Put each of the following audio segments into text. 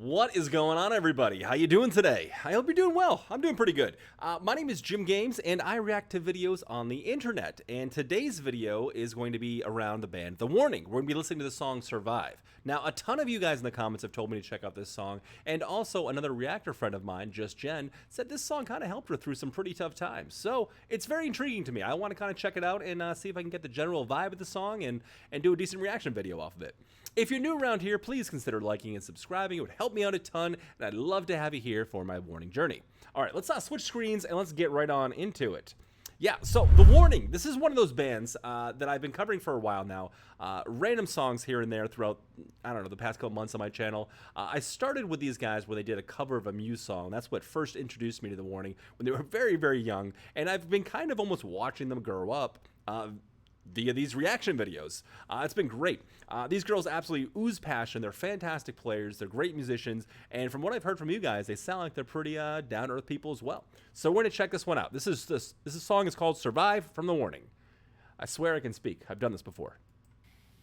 What is going on, everybody? How you doing today? I hope you're doing well. I'm doing pretty good. My name is Jim Games, and I react to videos on the internet. And today's video is going to be around the band The Warning. We're going to be listening to the song Survive. Now, a ton of you guys in the comments have told me to check out this song, and also another reactor friend of mine, Just Jen, said this song kind of helped her through some pretty tough times. So it's very intriguing to me. I want to kind of check it out and see if I can get the general vibe of the song and do a decent reaction video off of it. If you're new around here, please consider liking and subscribing. It would help me out a ton, and I'd love to have you here for my Warning journey. All right, let's switch screens and let's get right on into it. Yeah, so The Warning, this is one of those bands that I've been covering for a while now. Random songs here and there throughout, I don't know, the past couple months on my channel. I started with these guys where they did a cover of a Muse song. That's what first introduced me to The Warning when they were very, very young. And I've been kind of almost watching them grow up via these reaction videos. It's been great. These girls absolutely ooze passion. They're fantastic players. They're great musicians. And from what I've heard from you guys, they sound like they're pretty down-to-earth people as well. So we're going to check this one out. This song is called Survive from The Warning. I swear I can speak. I've done this before.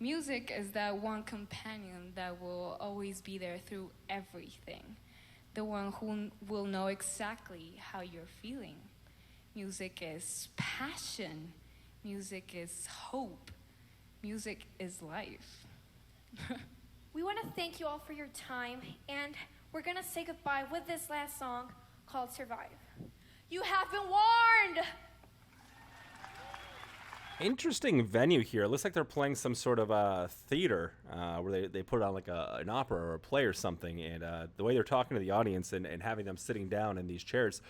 Music is that one companion that will always be there through everything. The one who will know exactly how you're feeling. Music is passion. Music is hope. Music is life. We want to thank you all for your time, and we're going to say goodbye with this last song called Survive. You have been warned! Interesting venue here. It looks like they're playing some sort of theater where they put on like an opera or a play or something. And the way they're talking to the audience and having them sitting down in these chairs,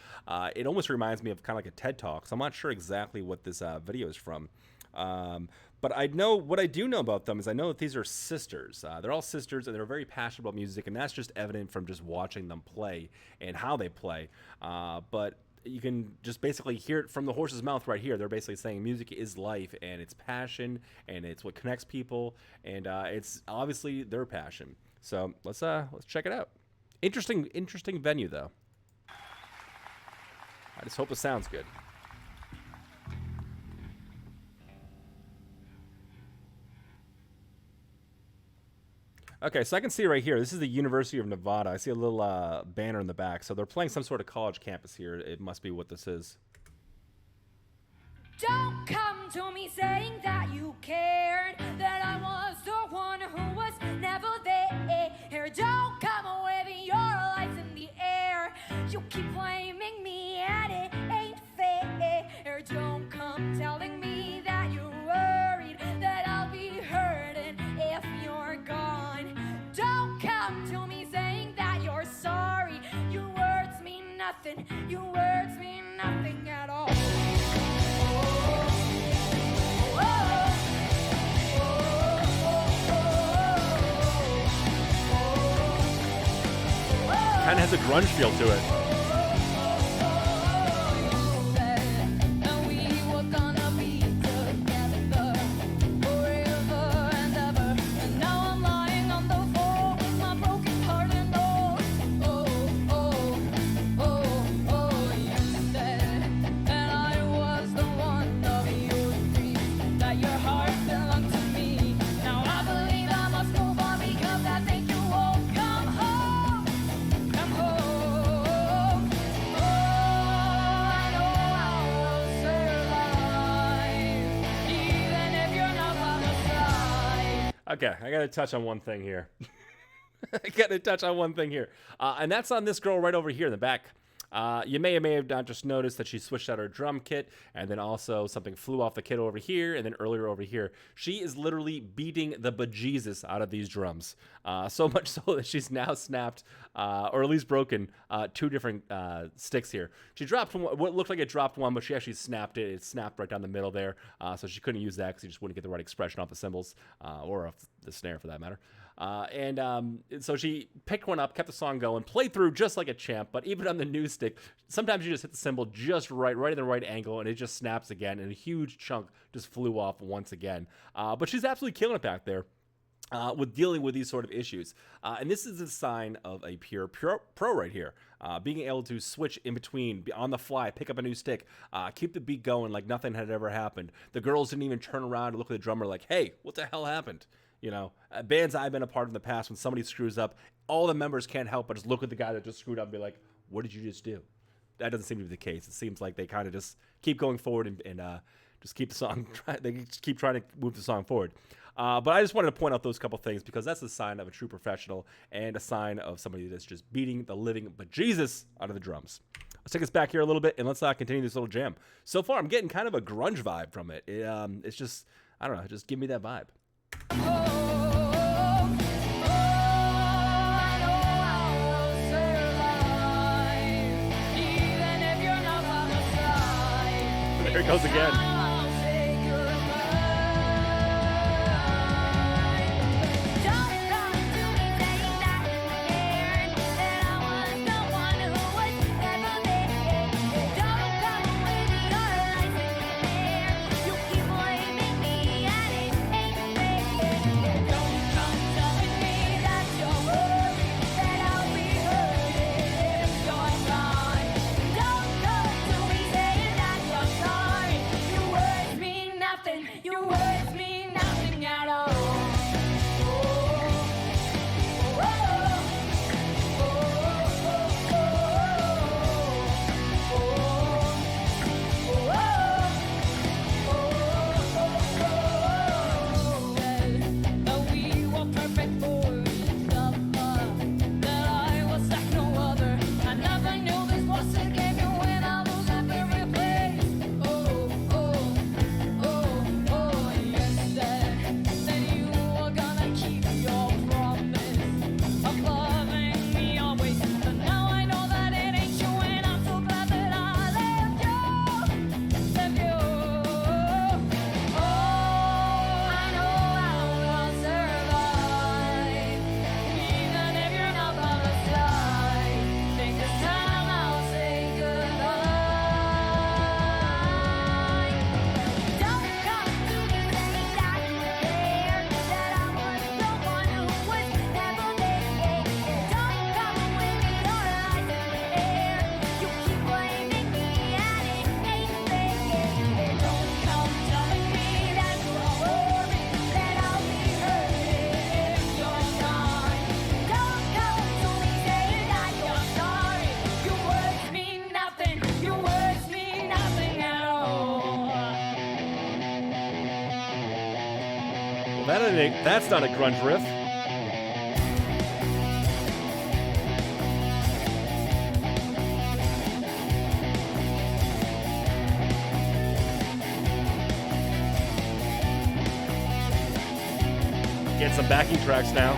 it almost reminds me of kind of like a TED Talk. So I'm not sure exactly what this video is from. But I know what I do know about them is I know that these are sisters. They're all sisters, and they're very passionate about music, and that's just evident from just watching them play and how they play. But you can just basically hear it from the horse's mouth right here. They're basically saying music is life, and it's passion, and it's what connects people, and it's obviously their passion. So let's check it out. Interesting venue though. I just hope it sounds good. Okay, so I can see right here, this is the University of Nevada. I see a little banner in the back. So they're playing some sort of college campus here. It must be what this is. Don't come to me saying that you cared, that I was the one who was never there. Don't come waving your lights in the air. You keep blaming me and it ain't fair. Don't come telling me that you're worried that I'll be hurting if you're gone. Don't come to me saying that you're sorry. Your words mean nothing. Your words mean nothing at all. Kind of has a grunge feel to it. Okay, I gotta touch on one thing here. And that's on this girl right over here in the back. You may have not just noticed that she switched out her drum kit, and then also something flew off the kit over here, and then earlier over here. She is literally beating the bejesus out of these drums. So much so that she's now snapped, or at least broken, two different sticks here. She dropped what looked like it dropped one, but she actually snapped it. It snapped right down the middle there, so she couldn't use that because she just wouldn't get the right expression off the cymbals, or off the snare for that matter. So she picked one up, kept the song going, played through just like a champ, but even on the new stick, sometimes you just hit the cymbal just right in the right angle, and it just snaps again, and a huge chunk just flew off once again. But she's absolutely killing it back there. With dealing with these sort of issues. And this is a sign of a pure pro right here. Being able to switch in between, be on the fly, pick up a new stick, keep the beat going like nothing had ever happened. The girls didn't even turn around and look at the drummer like, hey, what the hell happened? You know, bands I've been a part of in the past, when somebody screws up, all the members can't help but just look at the guy that just screwed up and be like, what did you just do? That doesn't seem to be the case. It seems like they kind of just keep going forward and just keep the song. They just keep trying to move the song forward. But I just wanted to point out those couple things because that's a sign of a true professional and a sign of somebody that's just beating the living bejesus out of the drums. Let's take us back here a little bit and let's continue this little jam. So far, I'm getting kind of a grunge vibe from it. It's just, I don't know, just give me that vibe. There it goes again. That's not a grunge riff. Get some backing tracks now.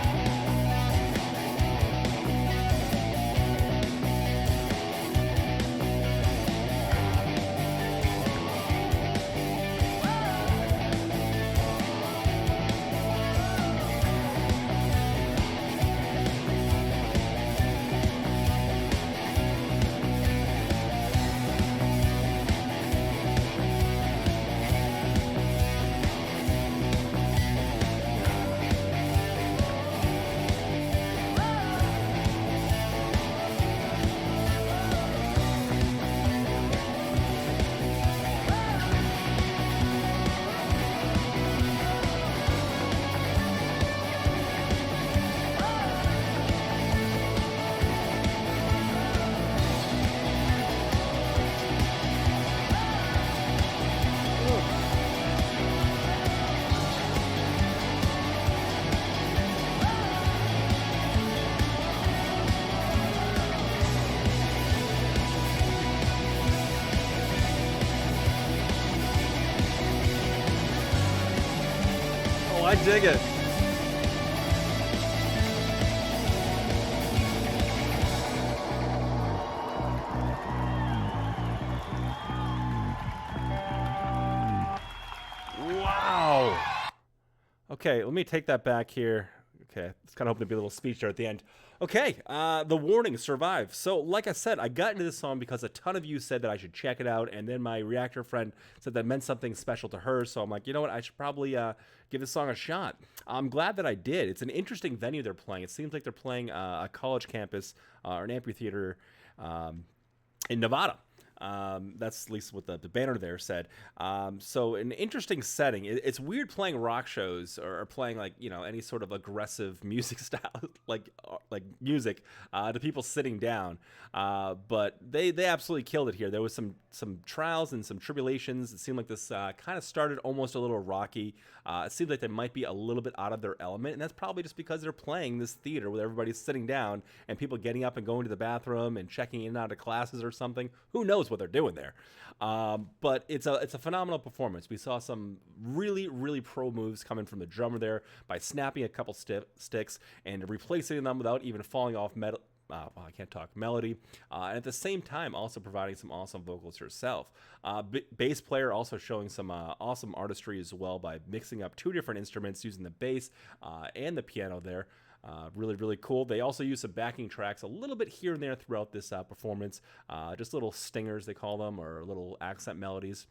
I dig it. Wow. Okay, let me take that back here. Okay, I was kind of hoping to be a little speech there at the end. Okay, The Warning, Survive. So, like I said, I got into this song because a ton of you said that I should check it out, and then my reactor friend said that meant something special to her, so I'm like, you know what, I should probably give this song a shot. I'm glad that I did. It's an interesting venue they're playing. It seems like they're playing a college campus or an amphitheater in Nevada. That's at least what the banner there said. So an interesting setting. It's weird playing rock shows or playing like any sort of aggressive music style, like music to people sitting down. But they absolutely killed it here. There was some trials and some tribulations. It seemed like this kind of started almost a little rocky. It seemed like they might be a little bit out of their element, and that's probably just because they're playing this theater where everybody's sitting down and people getting up and going to the bathroom and checking in and out of classes or something. Who knows what they're doing there? But it's a phenomenal performance. We saw some really pro moves coming from the drummer there by snapping a couple sticks and replacing them without even falling off metal. I can't talk melody, and at the same time also providing some awesome vocals herself. Bass player also showing some awesome artistry as well by mixing up two different instruments using the bass and the piano there. Really cool. They also use some backing tracks a little bit here and there throughout this performance, just little stingers they call them, or little accent melodies.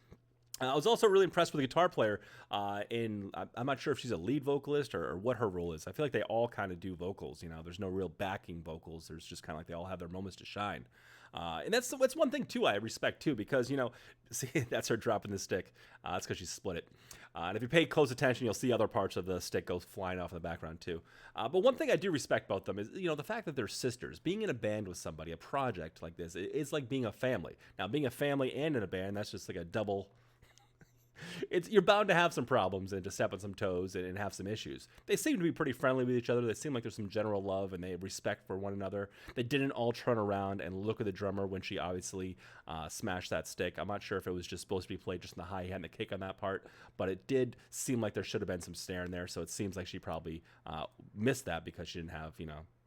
I was also really impressed with the guitar player. I'm not sure if she's a lead vocalist or what her role is. I feel like they all kind of do vocals. There's no real backing vocals. There's just kind of like they all have their moments to shine. And that's one thing too I respect too, because see, that's her dropping the stick. That's because she split it. And if you pay close attention, you'll see other parts of the stick go flying off in the background too. But one thing I do respect about them is the fact that they're sisters. Being in a band with somebody, a project like this, it's like being a family. Now, being a family and in a band, that's just like a double. You're bound to have some problems and to step on some toes and have some issues. They seem to be pretty friendly with each other. They seem like there's some general love and they have respect for one another. They didn't all turn around and look at the drummer when she obviously smashed that stick. I'm not sure if it was just supposed to be played just in the hi-hat and the kick on that part, but it did seem like there should have been some snare in there, so it seems like she probably missed that because she didn't have,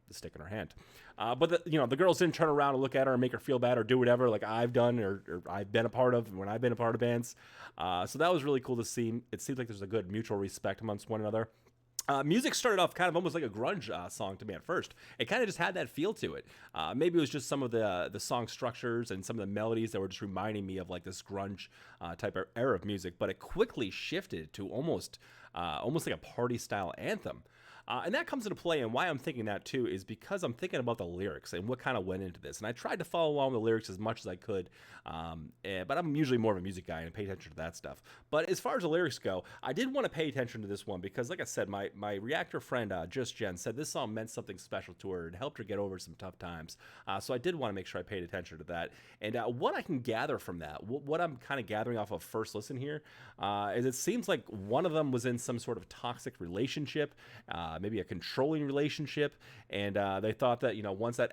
the stick in her hand. But the girls didn't turn around and look at her and make her feel bad or do whatever like I've done or I've been a part of when I've been a part of bands. So that was really cool to see. It seems like there's a good mutual respect amongst one another. Music started off kind of almost like a grunge song to me at first. It kind of just had that feel to it. Maybe it was just some of the song structures and some of the melodies that were just reminding me of like this grunge type of era of music. But it quickly shifted to almost like a party style anthem. And that comes into play, and why I'm thinking that too is because I'm thinking about the lyrics and what kind of went into this. And I tried to follow along with the lyrics as much as I could, but I'm usually more of a music guy and pay attention to that stuff. But as far as the lyrics go, I did want to pay attention to this one because, like I said, my reactor friend, Just Jen, said this song meant something special to her and helped her get over some tough times. So I did want to make sure I paid attention to that. And what I can gather from that, what I'm kind of gathering off of first listen here, is it seems like one of them was in some sort of toxic relationship, maybe a controlling relationship, and they thought that once that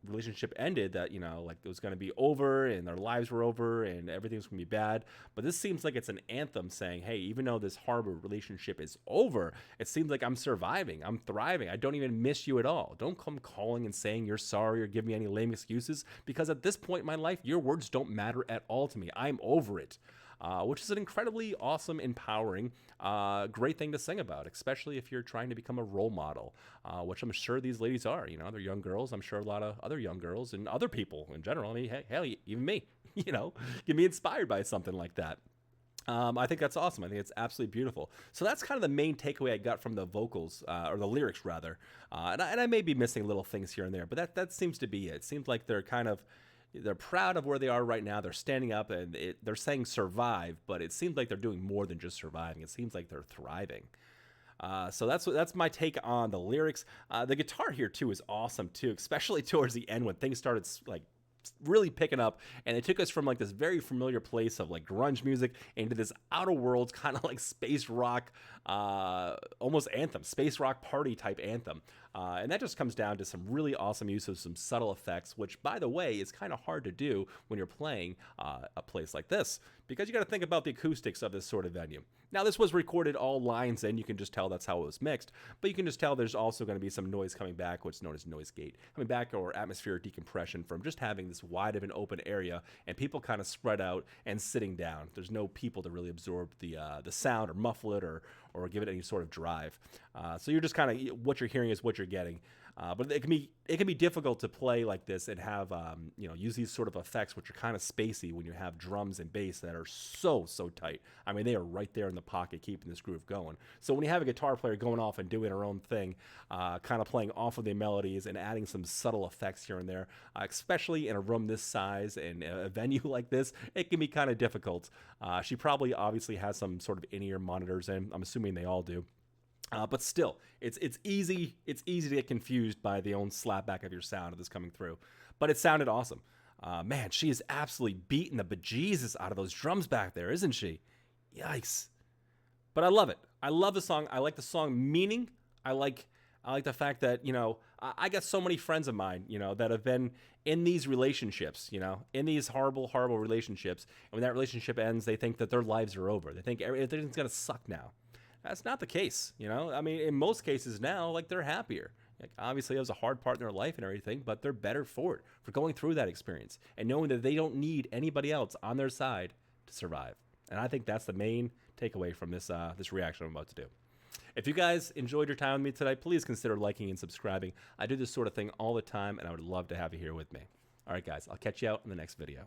relationship ended, that like it was going to be over and their lives were over and everything was going to be bad. But this seems like it's an anthem saying, hey, even though this horrible relationship is over, it seems like I'm surviving, I'm thriving, I don't even miss you at all. Don't come calling and saying you're sorry or give me any lame excuses, because at this point in my life your words don't matter at all to me. I'm over it. Which is an incredibly awesome, empowering, great thing to sing about, especially if you're trying to become a role model, which I'm sure these ladies are. They're young girls. I'm sure a lot of other young girls and other people in general. I mean, hell, even me, get me inspired by something like that. I think that's awesome. I think it's absolutely beautiful. So that's kind of the main takeaway I got from the vocals, or the lyrics rather. And I may be missing little things here and there, but that seems to be it. It seems like they're proud of where they are right now. They're standing up and they're saying survive, but it seems like they're doing more than just surviving. It seems like they're thriving. So that's my take on the lyrics. The guitar here too is awesome too, especially towards the end when things started like really picking up, and it took us from like this very familiar place of like grunge music into this outer worlds kind of like space rock, almost anthem, space rock party type anthem. And that just comes down to some really awesome use of some subtle effects, which, by the way, is kind of hard to do when you're playing a place like this, because you got to think about the acoustics of this sort of venue. Now, this was recorded all lines in. You can just tell that's how it was mixed, but you can just tell there's also going to be some noise coming back, what's known as noise gate, coming back, or atmospheric decompression from just having this wide of an open area and people kind of spread out and sitting down. There's no people to really absorb the sound or muffle it or give it any sort of drive. So you're just kind of, what you're hearing is what you're getting. But it can be difficult to play like this and have use these sort of effects, which are kind of spacey when you have drums and bass that are so tight. I mean, they are right there in the pocket keeping this groove going. So when you have a guitar player going off and doing her own thing, kind of playing off of the melodies and adding some subtle effects here and there, especially in a room this size and a venue like this, it can be kind of difficult. She probably obviously has some sort of in-ear monitors in. I'm assuming they all do. But still, it's easy to get confused by the own slapback of your sound of this coming through. But it sounded awesome. Man, she is absolutely beating the bejesus out of those drums back there, isn't she? Yikes. But I love it. I love the song. I like the song meaning. I like the fact that, I got so many friends of mine, that have been in these relationships, in these horrible relationships. And when that relationship ends, they think that their lives are over. They think everything's going to suck now. That's not the case, I mean, in most cases now, like, they're happier. Like, obviously, it was a hard part in their life and everything, but they're better for it, for going through that experience and knowing that they don't need anybody else on their side to survive. And I think that's the main takeaway from this reaction I'm about to do. If you guys enjoyed your time with me today, please consider liking and subscribing. I do this sort of thing all the time, and I would love to have you here with me. All right, guys, I'll catch you out in the next video.